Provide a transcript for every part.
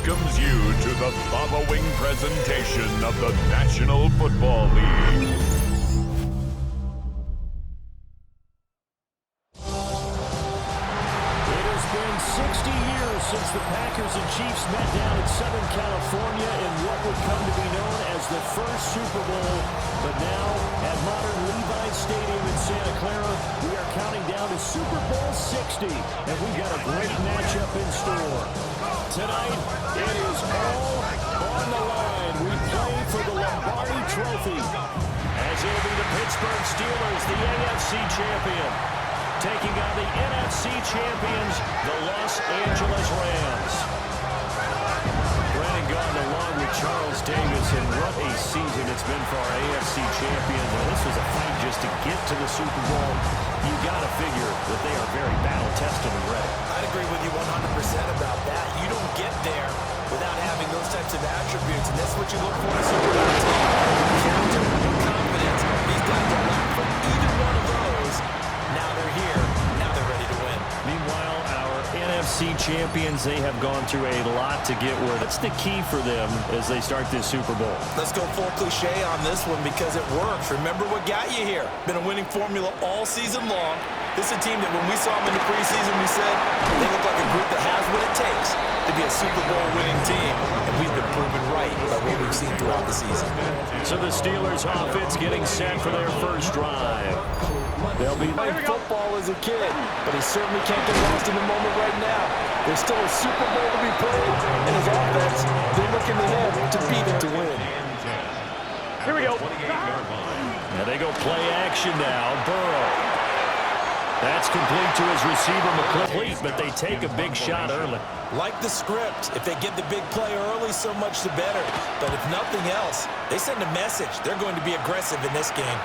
welcomes you to the following presentation of the National Football League. It has been 60 years since the Packers and Chiefs met down in Southern California in what would come to be known as the first Super Bowl. But now, at modern Levi's Stadium in Santa Clara, we are counting down to Super Bowl 60, and we've got a great matchup in store. Tonight, it is all on the line. We play for the Lombardi Trophy, as it'll be the Pittsburgh Steelers, the AFC champion, taking on the NFC champions, the Los Angeles Rams. Brandon Gaudin along with Charles Davis, and what a season it's been for our AFC champions. And this was a fight just to get to the Super Bowl. You got to figure that they are very battle-tested and ready. I'd agree with you 100% about that. You don't get there without having those types of attributes, and that's what you look for in a Super Bowl team. Character, confidence. These guys are not for either one of those. Now they're here. Now they're ready to win. Meanwhile, our NFC champions, they have gone through a lot to get where. That's the key for them as they start this Super Bowl. Let's go full cliche on this one because it works. Remember what got you here. Been a winning formula all season long. This is a team that when we saw them in the preseason, we said they look like a group that has what it takes to be a Super Bowl winning team. And we've been proven right by what we've seen throughout the season. So the Steelers offense getting set for their first drive. They'll be playing football as a kid, but he certainly can't get lost in the moment right now. There's still a Super Bowl to be played, and his offense, they're looking to him to beat it to win. Here we go. Now they go play action now. Burrow. That's complete to his receiver, McClellan, but they take a big shot early. Like the script, if they get the big play early, so much the better. But if nothing else, they send a message. They're going to be aggressive in this game.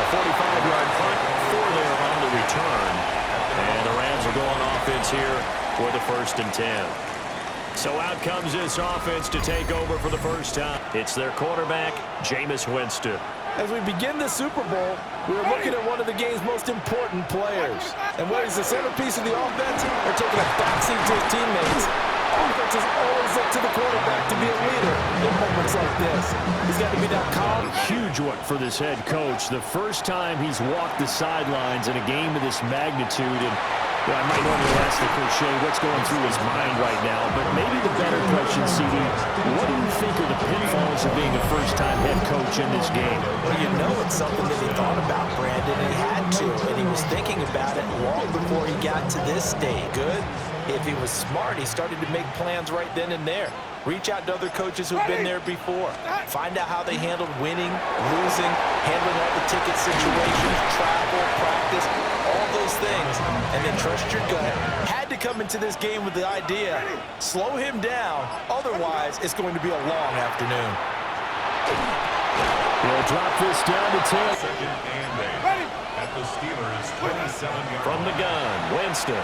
A 45-yard punt, 4 there on the return. And the Rams will go on offense here for the 1st and 10. So out comes this offense to take over for the first time. It's their quarterback, Jameis Winston. As we begin the Super Bowl, we're looking at one of the game's most important players. And what is the centerpiece of the offense? They're taking a backseat to his teammates. Offenses always look to the quarterback to be a leader in moments like this. He's got to be that calm. Huge one for this head coach. The first time he's walked the sidelines in a game of this magnitude. And I might normally ask the cliche, what's going through his mind right now? But maybe the better question, CD, what do you think are the pitfalls of being a first-time head coach in this game? Well, you know it's something that he thought about, Brandon. He had to, and he was thinking about it long before he got to this stage. Good. If he was smart, he started to make plans right then and there. Reach out to other coaches who've been there before. Find out how they handled winning, losing, handling all the ticket situations, travel, practice, all those things, and then trust your gut. Had to come into this game with the idea, slow him down, otherwise it's going to be a long afternoon. He'll drop this down to 10. Second and 8 at the Steelers' 27-yard From the gun, Winston.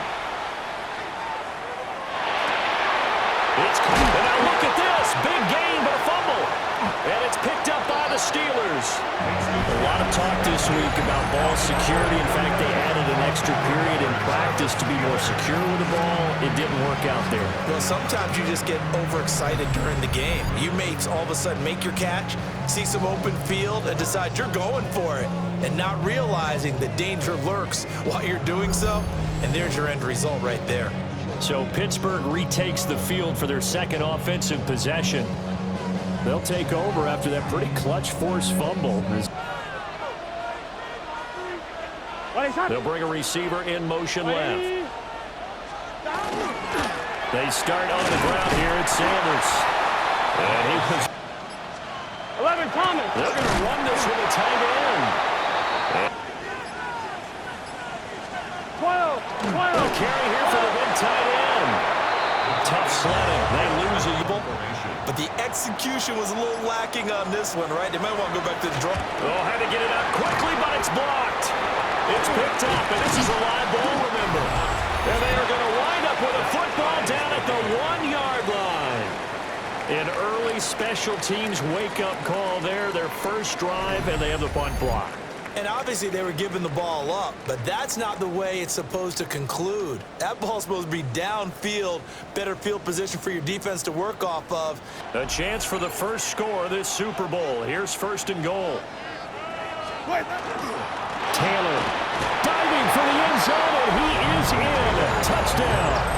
It's caught. And now look at this. Big gain, but a fumble. And it's picked up by the Steelers. A lot of talk this week about ball security. In fact, they added an extra period in practice to be more secure with the ball. It didn't work out there. Well, sometimes you just get overexcited during the game. You may all of a sudden make your catch, see some open field, and decide you're going for it, and not realizing that danger lurks while you're doing so. And there's your end result right there. So Pittsburgh retakes the field for their second offensive possession. They'll take over after that pretty clutch forced fumble. They'll bring a receiver in motion left. They start on the ground here at Sanders. And he was 11 Thomas. They're going to run this with a tight end. 12. A carry here for the big tight end. Tough sledding. They lose a But the execution was a little lacking on this one, right? They might want to go back to the draw. Oh, had to get it out quickly, but it's blocked. It's picked up, and this is a live ball, remember. And they are going to wind up with a football down at the 1-yard line. An early special teams wake-up call there, their first drive, and they have the punt block. And obviously they were giving the ball up, but that's not the way it's supposed to conclude. That ball's supposed to be downfield, better field position for your defense to work off of. A chance for the first score of this Super Bowl. Here's 1st and goal. Taylor diving for the end zone, and he is in. Touchdown.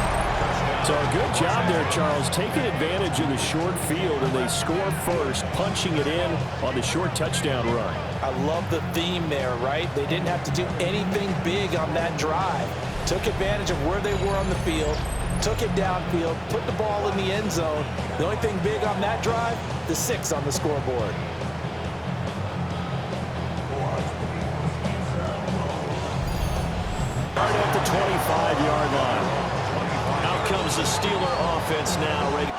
So a good job there, Charles, taking advantage of the short field, and they score first, punching it in on the short touchdown run. I love the theme there, right? They didn't have to do anything big on that drive. Took advantage of where they were on the field, took it downfield, put the ball in the end zone. The only thing big on that drive, the 6 on the scoreboard. Right at the 25-yard line. Out comes the Steeler offense now. Ready.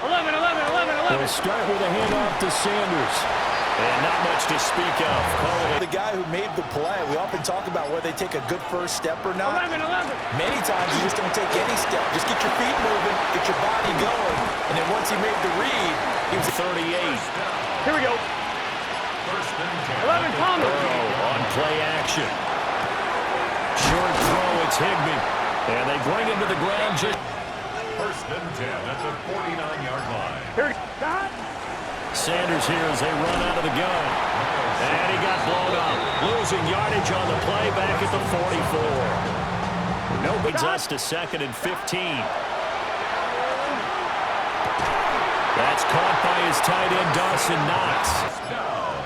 11, 11. They'll start with a handoff to Sanders. And not much to speak of. The guy who made the play, we often talk about whether they take a good first step or not. 11. Many times you just don't take any step. Just get your feet moving, get your body going. And then once he made the read, he was 38. Here we go. 11 Thomas. Burrow on play action. Short throw, it's Higbee. And they bring him to the ground. 1st and 10 at the 49-yard line. Here, God. Sanders here as they run out of the gun. And he got blown up. Losing yardage on the play back at the 44. No leads us to 2nd and 15. That's caught by his tight end, Dawson Knox.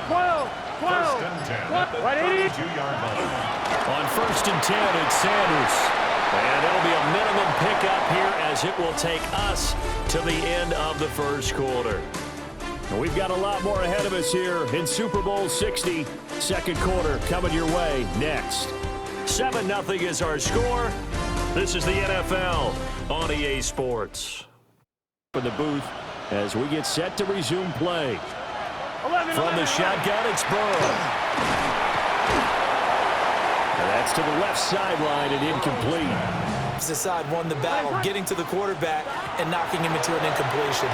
12. 1st and 10 at the 32-yard line. On 1st and 10, it's Sanders. And it'll be a minimum pickup here as it will take us to the end of the first quarter. And we've got a lot more ahead of us here in Super Bowl 60. Second quarter coming your way next. 7-0 is our score. This is the NFL on EA Sports. For the booth as we get set to resume play. 11. From the shotgun, it's Burrow. And that's to the left sideline and incomplete. the side won the battle, getting to the quarterback and knocking him into an incompletion.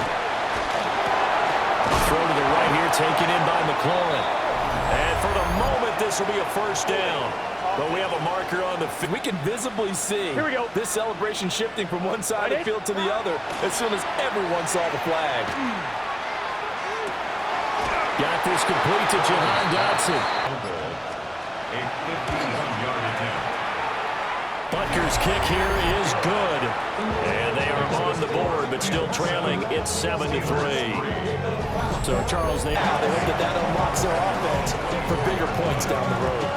Throw to the right here, taken in by McLaurin. And for the moment, this will be a first down. But we have a marker on the field. We can visibly see this celebration shifting from one side of the field to the other as soon as everyone saw the flag. Got this complete to Jahan Dotson. A 51-yard attempt. Butker's kick here is good. And they are on the board, but still trailing. It's 7-3. So, Charles, they hope that unlocks their offense for bigger points down the road.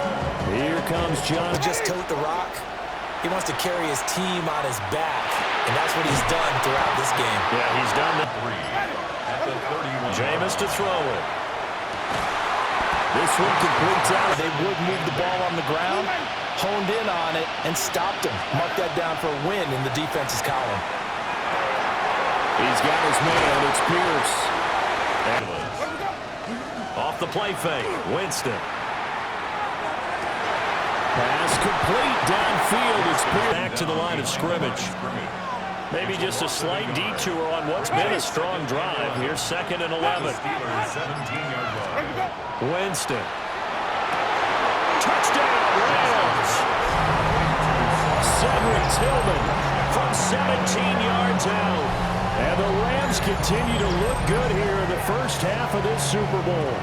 Here comes John. Just tote the rock. He wants to carry his team on his back, and that's what he's done throughout this game. Yeah, he's done that. At the 31. Jameis to throw it. This one completes out. They would move the ball on the ground, honed in on it, and stopped him. Mark that down for a win in the defense's column. He's got his man. It's Pierce. Off the play fake. Winston. Pass complete downfield. It's Pierce. Back to the line of scrimmage. Maybe just a slight detour on what's been a strong drive. Here's 2nd and 11. Winston. Touchdown, Rams. Cedric Tillman from 17 yards out. And the Rams continue to look good here in the first half of this Super Bowl.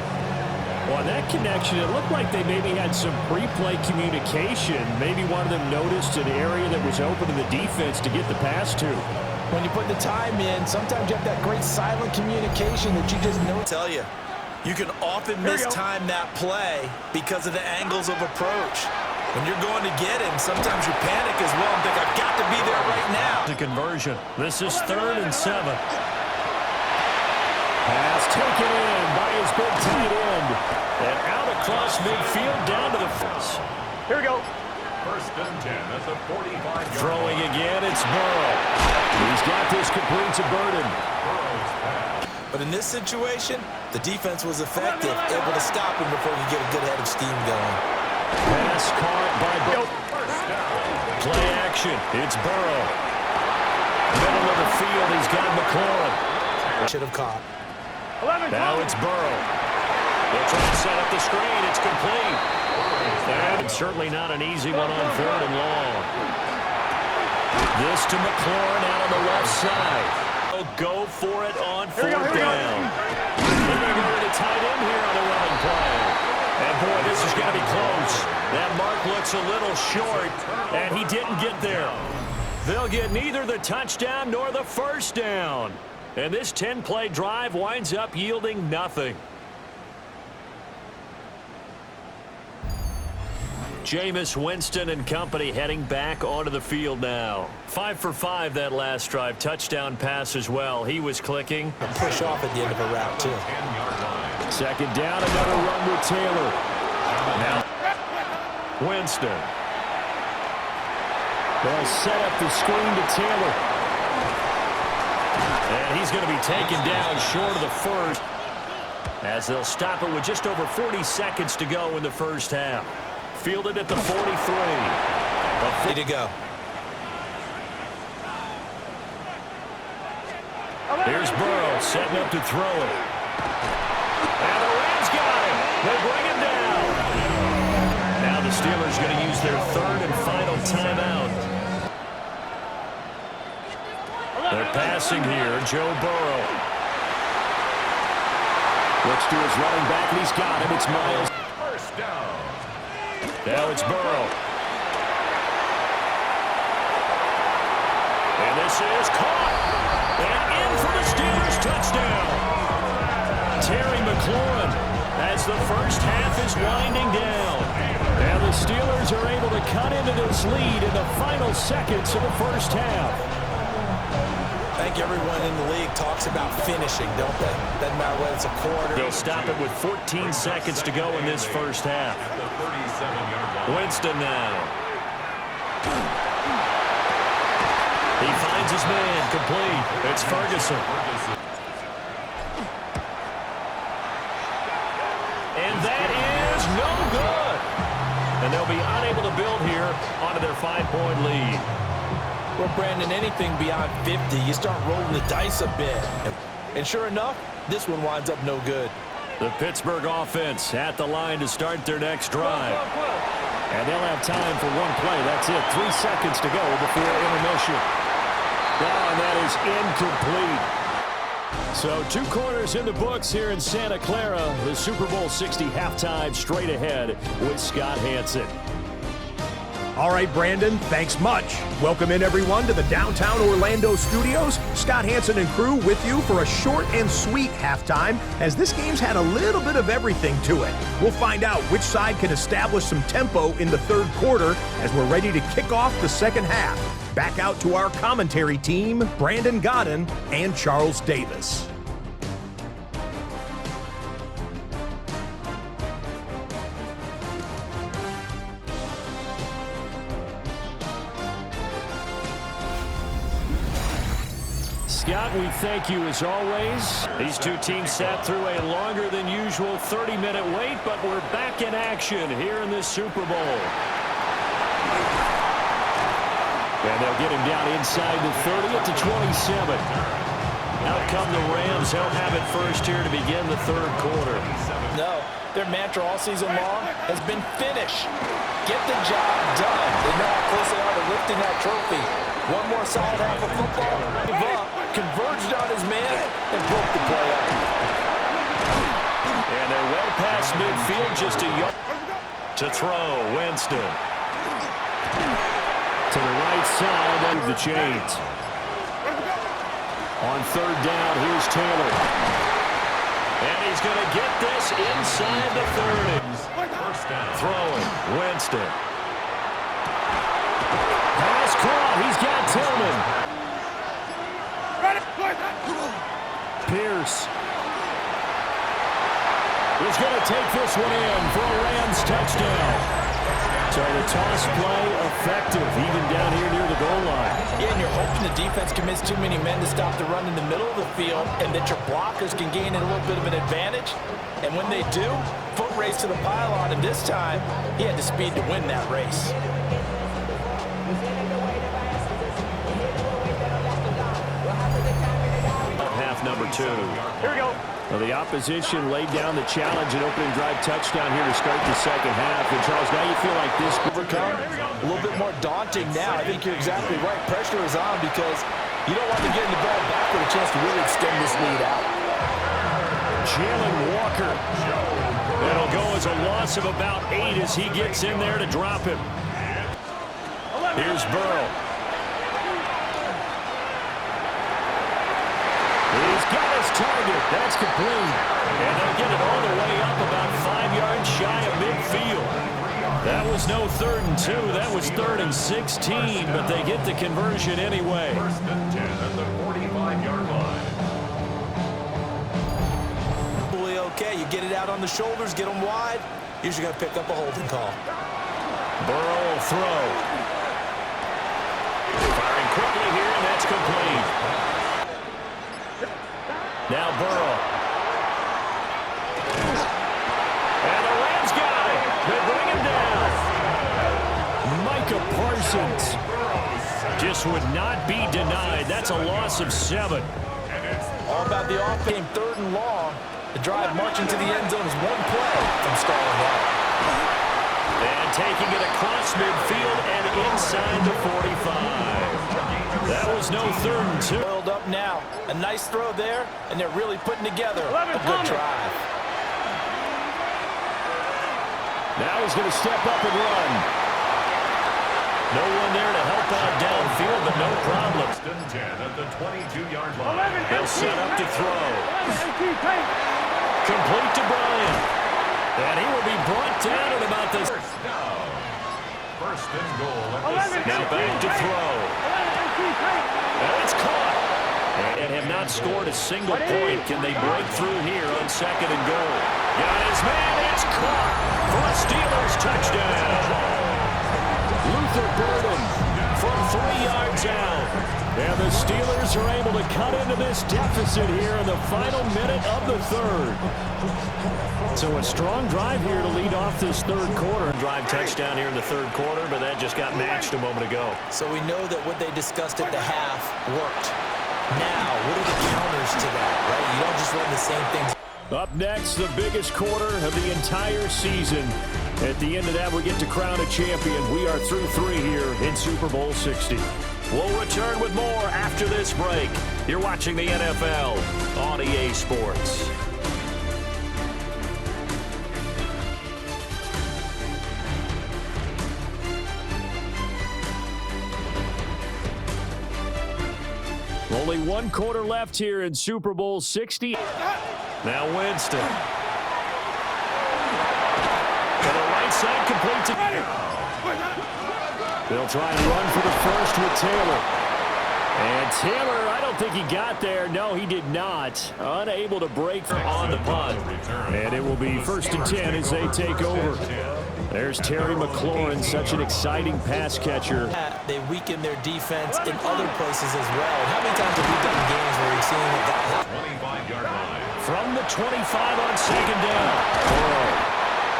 Well, that connection, it looked like they maybe had some pre-play communication. Maybe one of them noticed an area that was open in the defense to get the pass to. When you put the time in, sometimes you have that great silent communication that you just know. Tell you, you can often mistime that play because of the angles of approach. When you're going to get him, sometimes you panic as well and think, I've got to be there right now. The conversion. This is 3rd and 7. Pass taken in by his big tight end. And out across midfield down to the fence. Here we go. 1st and 10 at the 45-yard line. Throwing again, it's Burrow. He's got this complete to Burden. But in this situation, the defense was effective, able to stop him before he get a good head of steam going. Pass caught by Burrow. Play action. It's Burrow. Middle of the field, he's got McLaurin. Should have caught. 11. Now it's Burrow. They'll try to set up the screen. It's complete. And certainly not an easy one on 3rd and long. This to McLaurin out on the left side. They'll go for it on 4th down. They're going to go to the tight end here on the running play. And boy, this is going to be close. That mark looks a little short, and he didn't get there. They'll get neither the touchdown nor the 1st down. And this 10-play drive winds up yielding nothing. Jameis Winston and company heading back onto the field now. 5 for 5 that last drive. Touchdown pass as well. He was clicking. A push off at the end of a route, too. 2nd down, another run with Taylor. Now, Winston. They'll set up the screen to Taylor. And he's going to be taken down short of the 1st. As they'll stop it with just over 40 seconds to go in the 1st half. Fielded at the 43. Ready to go. Here's Burrow setting up to throw it. And the Rams got him. They bring him down. Now the Steelers going to use their 3rd and final timeout. They're passing here. Joe Burrow. Looks to his running back, and he's got him. It's Miles. First down. Now it's Burrow. And this is caught. And in for the Steelers touchdown. Terry McLaurin as the 1st half is winding down. And the Steelers are able to cut into this lead in the final seconds of the 1st half. I think everyone in the league talks about finishing, don't they? Doesn't matter whether it's a quarter. They'll stop it with 14 seconds to go in this 1st half. Winston now. He finds his man, complete. It's Ferguson. And that is no good. And they'll be unable to build here onto their 5-point lead. Well, Brandon, anything beyond 50, you start rolling the dice a bit. And sure enough, this one winds up no good. The Pittsburgh offense at the line to start their next drive. And they'll have time for one play. That's it. 3 seconds to go before intermission. Oh, and that is incomplete. So 2 quarters in the books here in Santa Clara. The Super Bowl 60 halftime straight ahead with Scott Hanson. All right, Brandon, thanks much. Welcome in, everyone, to the downtown Orlando studios. Scott Hanson and crew with you for a short and sweet halftime, as this game's had a little bit of everything to it. We'll find out which side can establish some tempo in the 3rd quarter as we're ready to kick off the 2nd half. Back out to our commentary team, Brandon Godden and Charles Davis. Scott, we thank you as always. These 2 teams sat through a longer than usual 30-minute wait, but we're back in action here in this Super Bowl. And they'll get him down inside the 30 at the 27. Out come the Rams. They'll have it first here to begin the 3rd quarter. No, their mantra all season long has been finish. Get the job done. They know how close they are to lifting that trophy. One more solid half of football. Give up, converged on his man, and broke the play up. And they're well past midfield, just a yard to throw. Winston to the right side of the chains. On 3rd down, here's Taylor. And he's going to get this inside the 30. Throwing, Winston. Pass caught. He's got Tillman. Pierce is going to take this one in for a Rams touchdown. So the toss play effective, even down here near the goal line. Yeah, and you're hoping the defense commits too many men to stop the run in the middle of the field and that your blockers can gain a little bit of an advantage. And when they do, foot race to the pylon, and this time, he had the speed to win that race. Half number 2. Here we go. Well, the opposition laid down the challenge and opening drive touchdown here to start the second half. And, Charles, now you feel like this overcome a little bit more daunting now. I think you're exactly right. Pressure is on because you don't want to get the ball back with a chance to really extend this lead out. Jalen Walker. It'll go as a loss of about 8 as he gets in there to drop him. Here's Burrow. He's got his target. That's complete. And they'll get it all the way up about 5 yards shy of midfield. That was no 3rd and 2. That was 3rd and 16, but they get the conversion anyway. 1st and 10 at the 45-yard line. Okay, you get it out on the shoulders, get them wide. Usually going to pick up a holding call. Burrow will throw. Firing quickly here, and that's complete. Now Burrow. And the Rams got it. They bring him down. Micah Parsons just would not be denied. That's a loss of 7. All about the off-game 3rd and long. The drive marching to the end zone is one play from stalling out. And taking it across midfield and inside the 45. That was no 3rd and 2. Oiled up now. A nice throw there, and they're really putting together a good drive. Now he's going to step up and run. No one there to help out downfield, but no problem. 1st and 10 at the 22-yard line. He'll set up to throw. Complete to Bryant. And he will be brought down at about the... 1st and goal. Now back to throw. And it's caught. And have not scored a single point. Can they break through here on 2nd and goal? Got his man. It's caught for a Steelers touchdown. Luther Burden from 3 yards out. And the Steelers are able to cut into this deficit here in the final minute of the 3rd. So a strong drive here to lead off this 3rd quarter. Drive touchdown here in the 3rd quarter, but that just got matched a moment ago. So we know that what they discussed at the half worked. Now, what are the counters to that, right? You don't just run the same things. Up next, the biggest quarter of the entire season. At the end of that, we get to crown a champion. We are through 3 here in Super Bowl 60. We'll return with more after this break. You're watching the NFL on EA Sports. Only 1 quarter left here in Super Bowl 60. Now Winston. To the right side, complete to... They'll try and run for the first with Taylor. And Taylor, I don't think he got there. No, he did not. Unable to break on the punt. And it will be 1st and 10 as they take over. There's Terry McLaurin, such an exciting pass catcher. They weaken their defense in other places as well. How many times have we done games where we've seen that? 25-yard line. From the 25 on 2nd down. Burrow,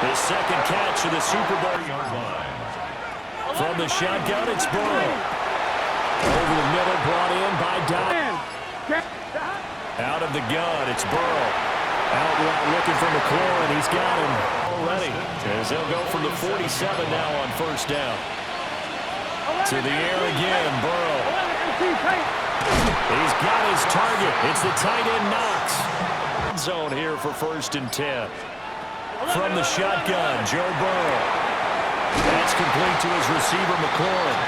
his 2nd catch of the Super Bowl. From the shotgun, it's Burrow. Over the middle, brought in by Dodd. Out of the gun, it's Burrow. Out route looking for McLaurin. He's got him already. As they'll go from the 47 now on 1st down. To the air again, Burrow. He's got his target. It's the tight end Knox. Zone here for 1st and 10. From the shotgun, Joe Burrow. That's complete to his receiver, McLaurin.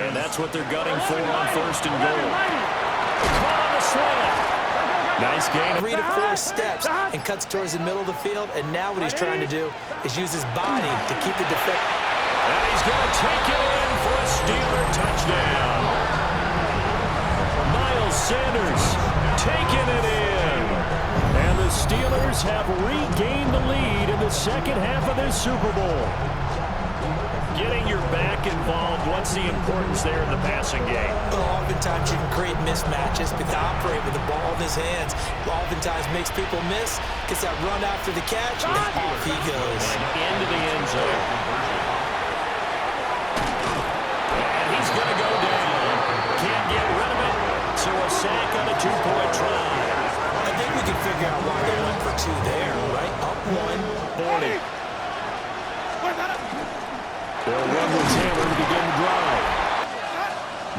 And that's what they're gunning for on 1st and goal. Caught on the slant. Nice gain. 3 to 4 steps and cuts towards the middle of the field. And now what he's trying to do is use his body to keep the defense. And he's going to take it in for a Steeler touchdown. Miles Sanders taking it in. And the Steelers have regained the lead in the 2nd half of this Super Bowl. Getting your back involved, what's the importance there in the passing game? Well, oftentimes you can create mismatches, but to operate with the ball in his hands oftentimes makes people miss, gets that run after the catch, and off he goes. Into the end zone. And he's going to go down. Can't get rid of it, so a sack on a 2-point try. I think we can figure out why they went They'll run with Taylor to begin the drive.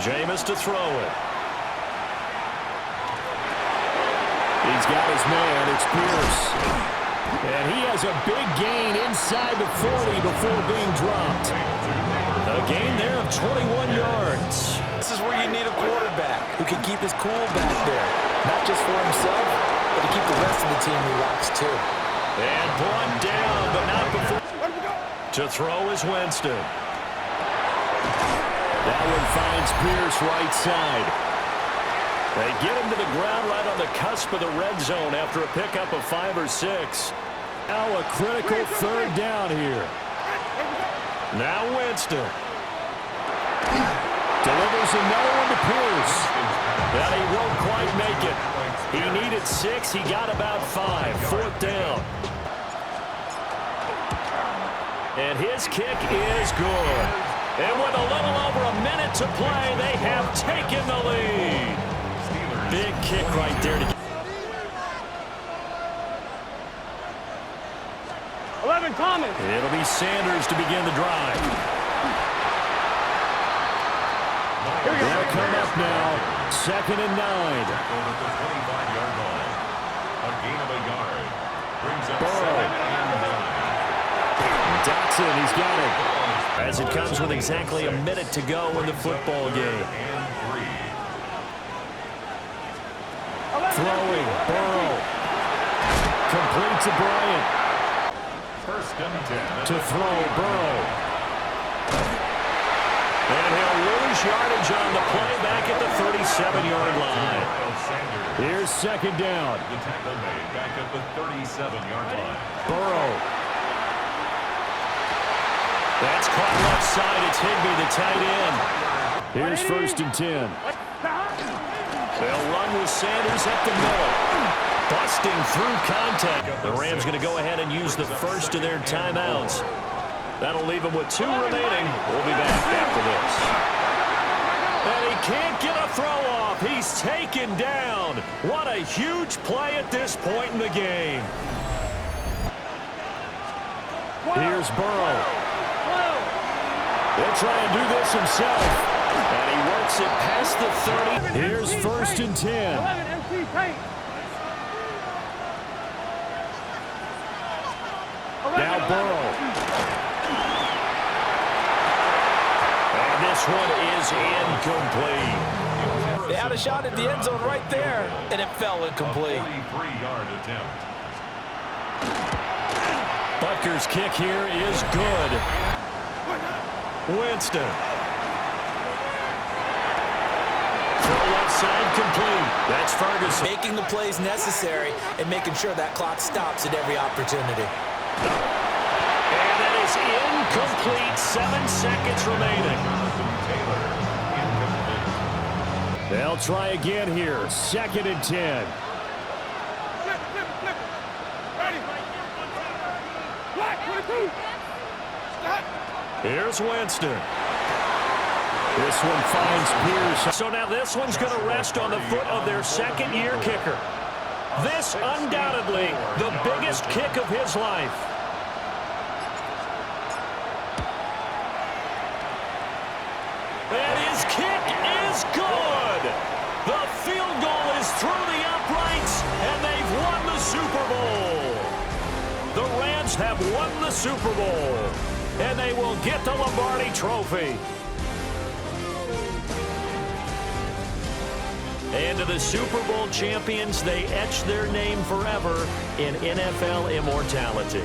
Jameis to throw it. He's got his man. It's Pierce. And he has a big gain inside the 40 before being dropped. A gain there of 21 yards. This is where you need a quarterback who can keep his cool back there. Not just for himself, but to keep the rest of the team relaxed too. And brought down, but not before. To throw is Winston. That one finds Pierce right side. They get him to the ground right on the cusp of the red zone after a pickup of 5 or 6. Now a critical third down here. Now Winston. Delivers another one to Pierce. But he won't quite make it. He needed 6. He got about 5. 4th down. And his kick is good. And with a little over a minute to play, they have taken the lead. Big kick right there. 11, Thomas. It'll be Sanders to begin the drive. They'll come up now. 2nd and 9. Over the 25-yard line. A gain of a yard. Brings up Burrow. 2nd and 9. Dotson, he's got it. As it comes with exactly a minute to go in the football game. Throwing, Burrow. Complete to Bryant. 1st and 10. To throw, Burrow. And he'll lose yardage on the play back at the 37-yard line. Here's 2nd down. The tackle made back at the 37-yard line. Burrow. That's caught left side. It's Higbee, the tight end. Here's 1st and 10. They'll run with Sanders at the middle. Busting through contact. The Rams going to go ahead and use the first of their timeouts. That'll leave them with 2 remaining. We'll be back after this. And he can't get a throw off. He's taken down. What a huge play at this point in the game. Here's Burrow. He'll try and do this himself. And he works it past the 30. Here's 1st and 10. 11, MC Tate. Now Burrow. And this one is incomplete. They had a shot at the end zone right there, and it fell incomplete. 43-yard attempt. Butker's kick here is good. Winston. Throw left side complete. That's Ferguson. Making the plays necessary and making sure that clock stops at every opportunity. And that is incomplete. 7 seconds remaining. They'll try again here. 2nd and 10. Ready. Black, 22. Here's Winston. This one finds Pierce. So now this one's going to rest on the foot of their 2nd-year kicker. This undoubtedly the biggest kick of his life. And his kick is good. The field goal is through the uprights, and they've won the Super Bowl. The Rams have won the Super Bowl, and they will get the Lombardi Trophy. And to the Super Bowl champions, they etch their name forever in NFL immortality.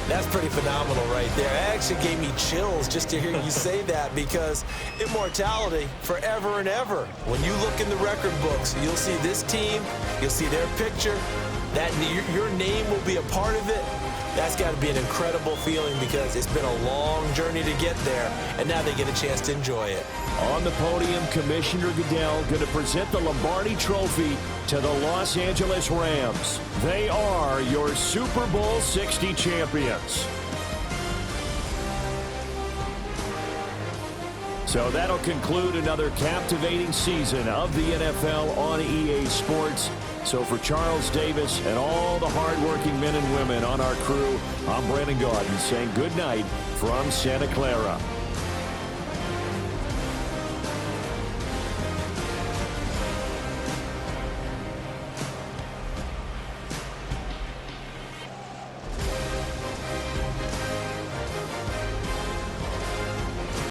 That's pretty phenomenal right there. It actually gave me chills just to hear you say that, because immortality forever and ever. When you look in the record books, you'll see this team, you'll see their picture, that your name will be a part of it. That's got to be an incredible feeling, because it's been a long journey to get there, and now they get a chance to enjoy it. On the podium, Commissioner Goodell going to present the Lombardi Trophy to the Los Angeles Rams. They are your Super Bowl 60 champions. So that'll conclude another captivating season of the NFL on EA Sports. So for Charles Davis and all the hardworking men and women on our crew, I'm Brandon Gaudin saying good night from Santa Clara.